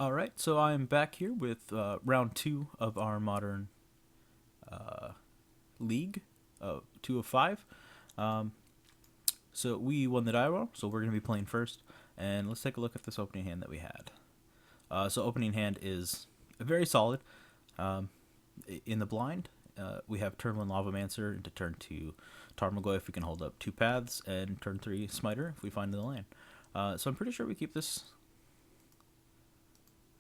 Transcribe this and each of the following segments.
All right, so I'm back here with round two of our modern league, 2 of 5. Um, so we won the die roll, so we're going to be playing first. And let's take a look at this opening hand that we had. So opening hand is very solid. Um, in the blind, we have turn 1 Lavamancer into turn 2 Tarmogoyf if we can hold up 2 paths, and turn 3 Smiter if we find the land. So I'm pretty sure we keep this.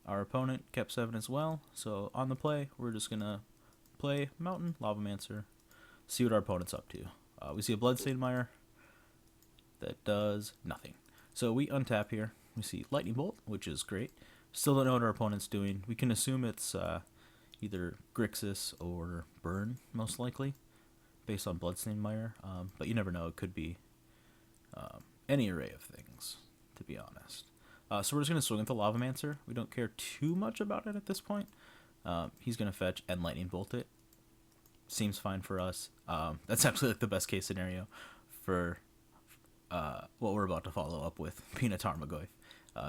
Our opponent kept 7 as well, so on the play, we're just going to play Mountain, Lavamancer, see what our opponent's up to. We see a Bloodstained Mire that does nothing. So we untap here. We see Lightning Bolt, which is great. Still don't know what our opponent's doing. We can assume it's either Grixis or Burn, most likely, based on Bloodstained Mire, but you never know. It could be any array of things, to be honest. So we're just going to swing with the Lavamancer. We don't care too much about it at this point. He's going to fetch and Lightning Bolt it. Seems fine for us. That's actually like the best case scenario for what we're about to follow up with, being a Tarmogoyf.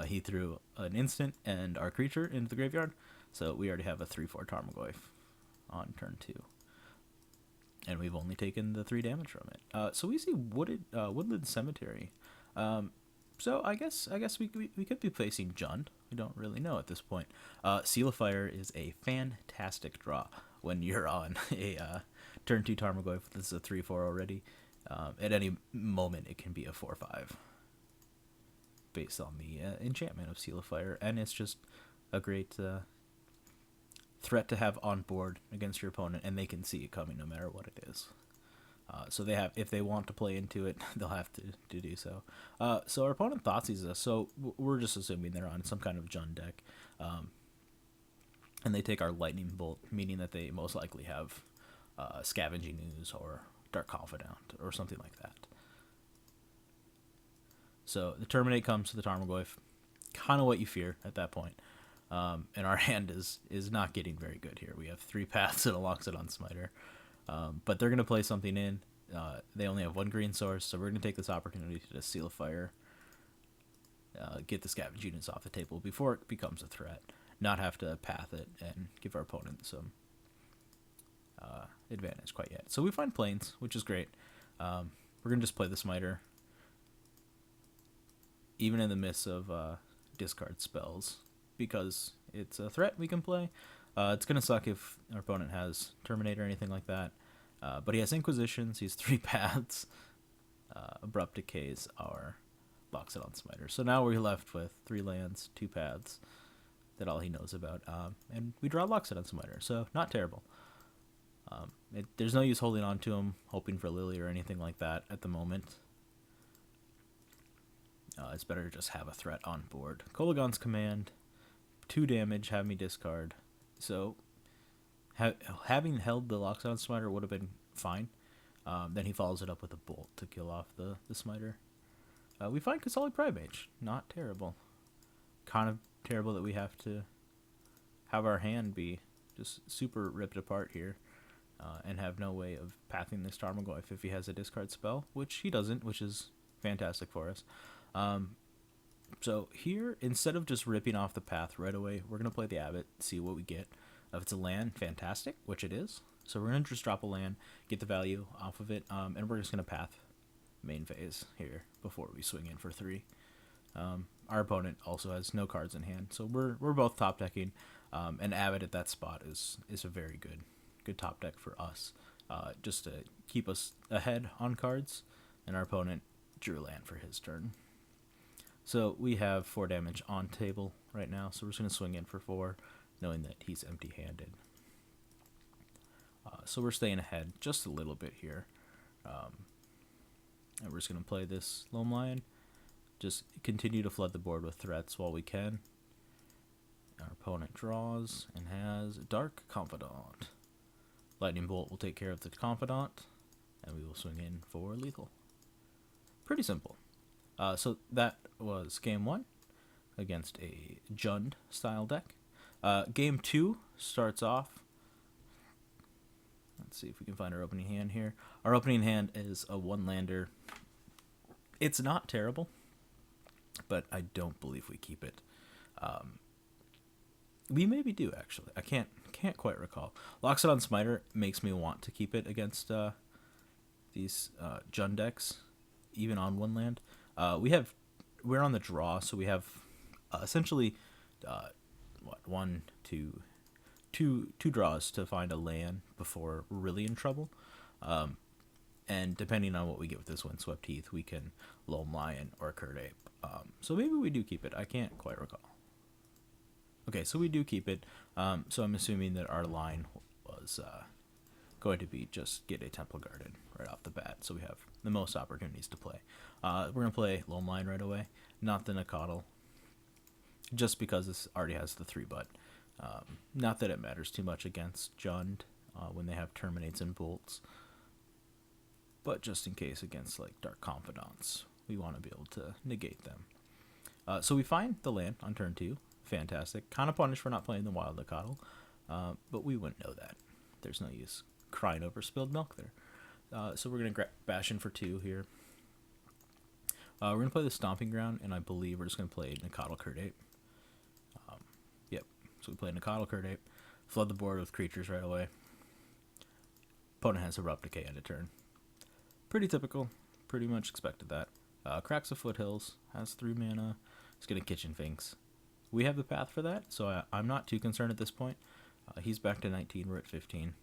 He threw an instant and our creature into the graveyard, so we already have a 3/4 Tarmogoyf on turn 2. And we've only taken the 3 damage from it. So we see Woodland Cemetery. So I guess we could be facing Jund. We don't really know at this point. Seal of Fire is a fantastic draw when you're on a turn 2 Tarmogoyf. This is a 3/4 already. At any moment, it can be a 4/5 based on the enchantment of Seal of Fire, and it's just a great threat to have on board against your opponent, and they can see it coming no matter what it is. So they have, if they want to play into it, they'll have to do so. So our opponent Thoughtseize us, so we're just assuming they're on some kind of Jund deck. And they take our Lightning Bolt, meaning that they most likely have Scavenging Ooze or Dark Confidant or something like that. So the Terminate comes to the Tarmogoyf, kind of what you fear at that point. And our hand is not getting very good here. We have 3 paths and a Loxodon Smiter. But they're going to play something in. They only have 1 green source, so we're going to take this opportunity to just Seal of Fire, get the Scavenge units off the table before it becomes a threat, not have to path it and give our opponent some advantage quite yet. So we find Plains, which is great. We're going to just play the Smiter, even in the midst of discard spells, because it's a threat we can play. It's going to suck if our opponent has Terminate or anything like that. But he has Inquisitions, he's 3 paths, Abrupt Decays our Loxodon Smiter. So now we're left with 3 lands, 2 paths, that all he knows about. And we draw Loxodon Smiter, so not terrible. There's no use holding on to him, hoping for Lily or anything like that at the moment. It's better to just have a threat on board. Kolagon's Command, 2 damage, have me discard. So, having held the Loxodon Smiter would have been fine. Then he follows it up with a Bolt to kill off the Smiter. We find Kasali Primage. Not terrible. Kind of terrible that we have to have our hand be just super ripped apart here. And have no way of pathing this Tarmogoyf if he has a discard spell, which he doesn't, which is fantastic for us. So here, instead of just ripping off the path right away, we're going to play the Abbot, see what we get. If it's a land, fantastic, which it is. So we're going to just drop a land, get the value off of it, and we're just going to path main phase here before we swing in for 3. Our opponent also has no cards in hand, so we're both top decking, and Abbot at that spot is a very good top deck for us, just to keep us ahead on cards, and our opponent drew land for his turn. So we have 4 damage on table right now, so we're just going to swing in for 4, knowing that he's empty-handed. So we're staying ahead just a little bit here. And we're just going to play this Loam Lion. Just continue to flood the board with threats while we can. Our opponent draws and has Dark Confidant. Lightning Bolt will take care of the Confidant, and we will swing in for lethal. Pretty simple. So that was game 1 against a Jund style deck. Game 2 starts off. Let's see if we can find our opening hand here. Our opening hand is a 1-lander. It's not terrible, but I don't believe we keep it. We maybe do actually. I can't quite recall. Loxodon Smiter makes me want to keep it against these Jund decks, even on one land. We're on the draw, so we have essentially one, two draws to find a land before we're really in trouble. And depending on what we get with this Windswept Heath, we can Loam Lion or Curd Ape. So maybe we do keep it. I can't quite recall. Okay, so we do keep it. So I'm assuming that our line was going to be just get a Temple Garden right off the bat, so we have the most opportunities to play. We're going to play Loam Lion right away, not the Nakatl, just because this already has the 3-butt. Not that it matters too much against Jund when they have Terminates and Bolts, but just in case against like Dark Confidants, we want to be able to negate them. So we find the land on turn 2. Fantastic. Kind of punished for not playing the Wild Nakatl, but we wouldn't know that. There's no use crying over spilled milk there. So we're going to bash in for 2 here. We're going to play the Stomping Ground, and I believe we're just going to play Nakatl Curd Ape. Yep. So we play Nakatl Curd Ape, flood the board with creatures right away. Opponent has Abrupt Decay end of turn. Pretty typical. Pretty much expected that. Cracks of Foothills, has 3 mana. He's going to Kitchen Finks. We have the path for that, so I'm not too concerned at this point. He's back to 19, we're at 15.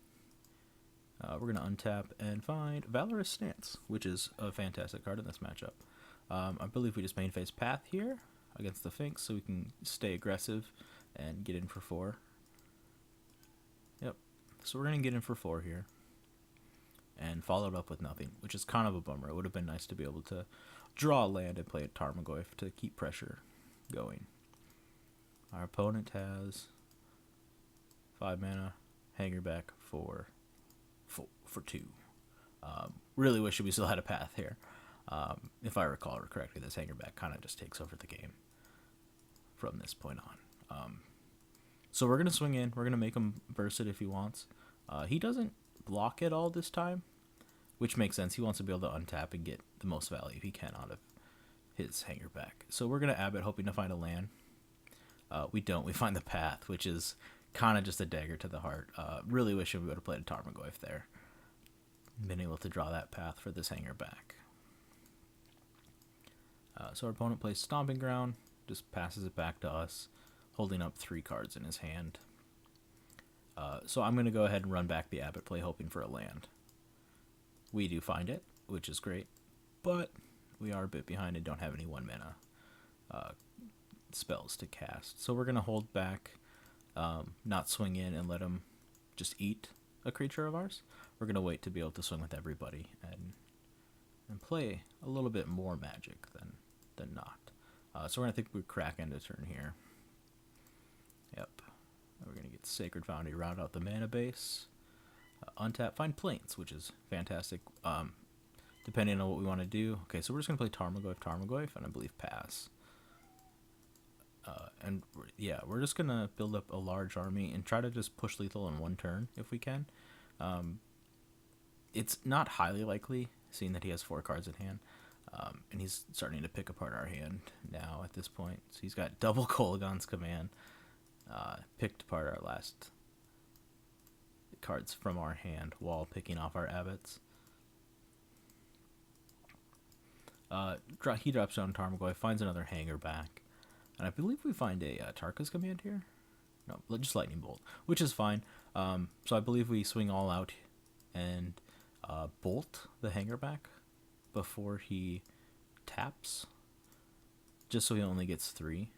We're going to untap and find Valorous Stance, which is a fantastic card in this matchup. I believe we just main phase Path here against the Finks, so we can stay aggressive and get in for 4. Yep, so we're going to get in for 4 here. And followed up with nothing, which is kind of a bummer. It would have been nice to be able to draw a land and play a Tarmogoyf to keep pressure going. Our opponent has 5 mana, hanger back for 2. Really wish we still had a path here. If I recall correctly, this hanger back kind of just takes over the game from this point on. So we're going to swing in. We're going to make him burst it if he wants. He doesn't block it all this time, which makes sense. He wants to be able to untap and get the most value he can out of his hanger back. So we're going to Abbot, hoping to find a land. We don't. We find the path, which is kind of just a dagger to the heart. Really wish we would have played a Tarmogoyf there. Been able to draw that path for this hanger back. So our opponent plays Stomping Ground, just passes it back to us, holding up 3 cards in his hand. So I'm going to go ahead and run back the Abbot play, hoping for a land. We do find it, which is great, but we are a bit behind and don't have any 1 mana spells to cast. So we're going to hold back, not swing in and let him just eat a creature of ours. We're going to wait to be able to swing with everybody and play a little bit more magic than not. So we're going to think we crack end of turn here. Yep. We're going to get Sacred Foundry, round out the mana base. Untap, find Plains, which is fantastic, depending on what we want to do. Okay, so we're just going to play Tarmogoyf, and I believe pass. And yeah, we're just going to build up a large army and try to just push lethal in 1 turn if we can. It's not highly likely, seeing that he has 4 cards in hand, and he's starting to pick apart our hand now at this point. So he's got double Kolaghan's Command, picked apart our last cards from our hand while picking off our Abbots. He drops down Tarmogoyf, finds another hanger back, and I believe we find a Tarka's Command here. No, just Lightning Bolt, which is fine. So I believe we swing all out and bolt the hanger back before he taps, just so he only gets 3.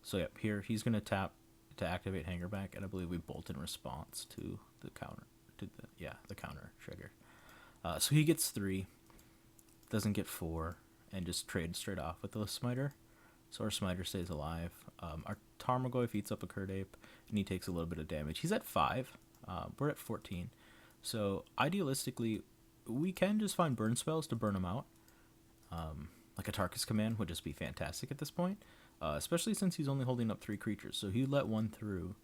So yep, here he's gonna tap to activate hanger back, and I believe we bolt in response to the counter, the counter trigger. So he gets 3, doesn't get 4, and just trades straight off with the Smiter. So our Smiter stays alive. Our Tarmogoyf eats up a Curd Ape, and he takes a little bit of damage. He's at 5. We're at 14. So idealistically, we can just find burn spells to burn him out. Like a Tarka's Command would just be fantastic at this point, especially since he's only holding up 3 creatures. So he let 1 through.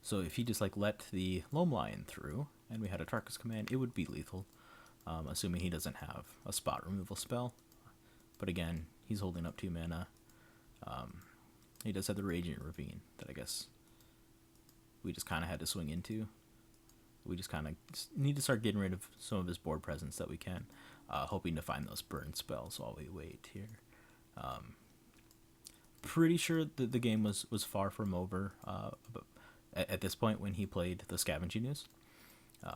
So if he just like let the Loam Lion through, and we had a Tarka's Command, it would be lethal, assuming he doesn't have a spot removal spell. But again, he's holding up 2 mana. He does have the Raging Ravine that I guess we just kind of had to swing into. We just kind of need to start getting rid of some of his board presence that we can, hoping to find those burn spells while we wait here. Pretty sure that the game was far from over at this point when he played the Scavenging News.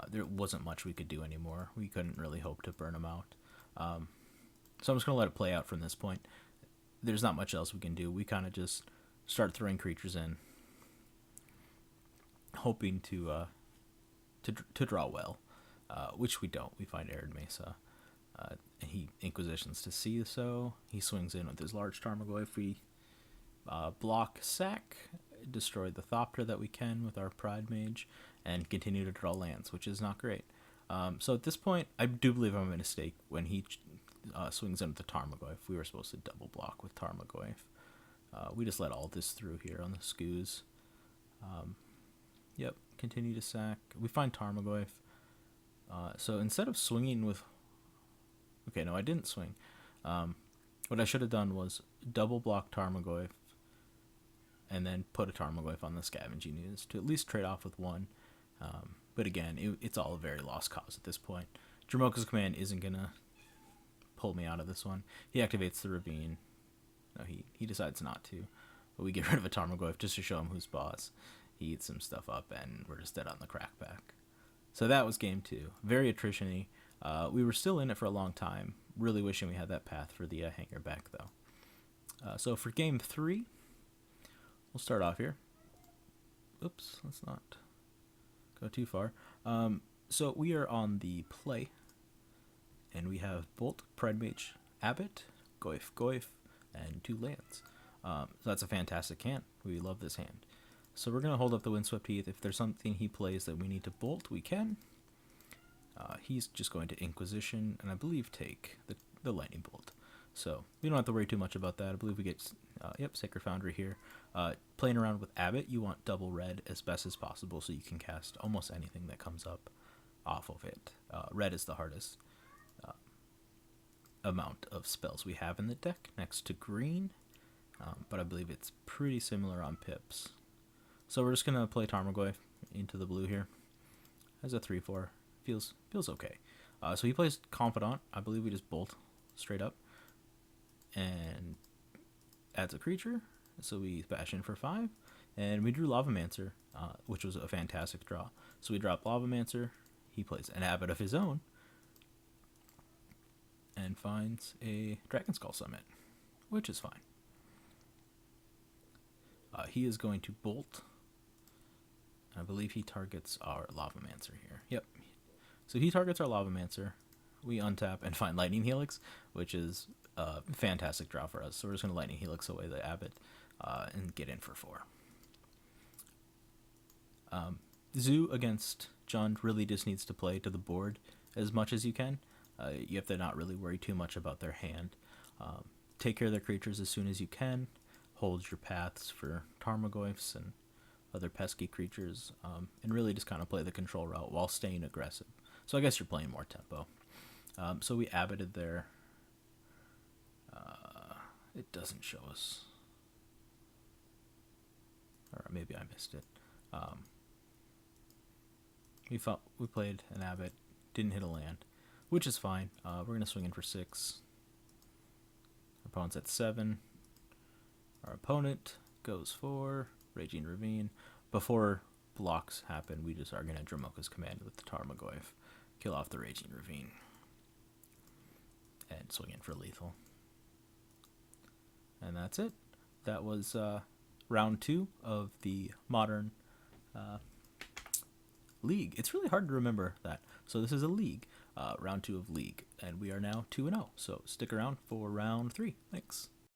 There wasn't much we could do anymore. We couldn't really hope to burn him out. So I'm just going to let it play out from this point. There's not much else we can do. We kind of just start throwing creatures in, hoping to draw well, which we don't. We find Arid Mesa. And he Inquisitions to see so. He swings in with his large Tarmogoyf. We block sack, destroy the Thopter that we can with our Pride Mage, and continue to draw lands, which is not great. So at this point, I do believe I'm a mistake when he swings in with the Tarmogoyf. We were supposed to double block with Tarmogoyf. We just let all this through here on the Skoos. Yep, continue to sack. We find Tarmogoyf. So instead of swinging with... Okay, no, I didn't swing. What I should have done was double block Tarmogoyf and then put a Tarmogoyf on the Scavenging News to at least trade off with one. But again, it's all a very lost cause at this point. Dromoka's command isn't going to pull me out of this one. He activates the Ravine. No, he decides not to. But we get rid of a Tarmogoyf just to show him who's boss. He eats some stuff up, and we're just dead on the crackback. So that was game 2. Very attrition-y. We were still in it for a long time. Really wishing we had that path for the hanger back, though. So for game 3, we'll start off here. Oops, let's not go too far. So we are on the play, and we have Bolt, Pride Mage, Abbot, Goyf, and 2 lands. So that's a fantastic hand. We love this hand. So we're going to hold up the Windswept Heath. If there's something he plays that we need to bolt, we can. He's just going to Inquisition, and I believe take the Lightning Bolt. So we don't have to worry too much about that. I believe we get, Sacred Foundry here. Playing around with Abbot, you want double red as best as possible so you can cast almost anything that comes up off of it. Red is the hardest amount of spells we have in the deck next to green, but I believe it's pretty similar on pips. So we're just going to play Tarmogoyf into the blue here. As a 3/4. Feels okay. So he plays Confidant. I believe we just bolt straight up. And adds a creature. So we bash in for 5. And we drew Lavamancer, which was a fantastic draw. So we drop Lavamancer. He plays an Abbot of his own. And finds a Dragon Skull Summit, which is fine. He is going to bolt. I believe he targets our Lavamancer here. Yep. So he targets our Lavamancer. We untap and find Lightning Helix, which is a fantastic draw for us. So we're just going to Lightning Helix away the Abbot and get in for 4. Zoo against Jund really just needs to play to the board as much as you can. You have to not really worry too much about their hand. Take care of their creatures as soon as you can. Hold your paths for Tarmogoyfs and other pesky creatures, and really just kind of play the control route while staying aggressive. So I guess you're playing more tempo. So we Abboted there. It doesn't show us. Or maybe I missed it. We played an Abbot, didn't hit a land, which is fine. We're going to swing in for 6. Our opponent's at 7. Our opponent goes for Raging Ravine. Before blocks happen, we just are going to Dromoka's command with the Tarmogoyf, kill off the Raging Ravine, and swing in for lethal. And that's it. That was round 2 of the Modern League. It's really hard to remember that. So this is a League, round 2 of League, and we are now 2-0. So stick around for round 3. Thanks.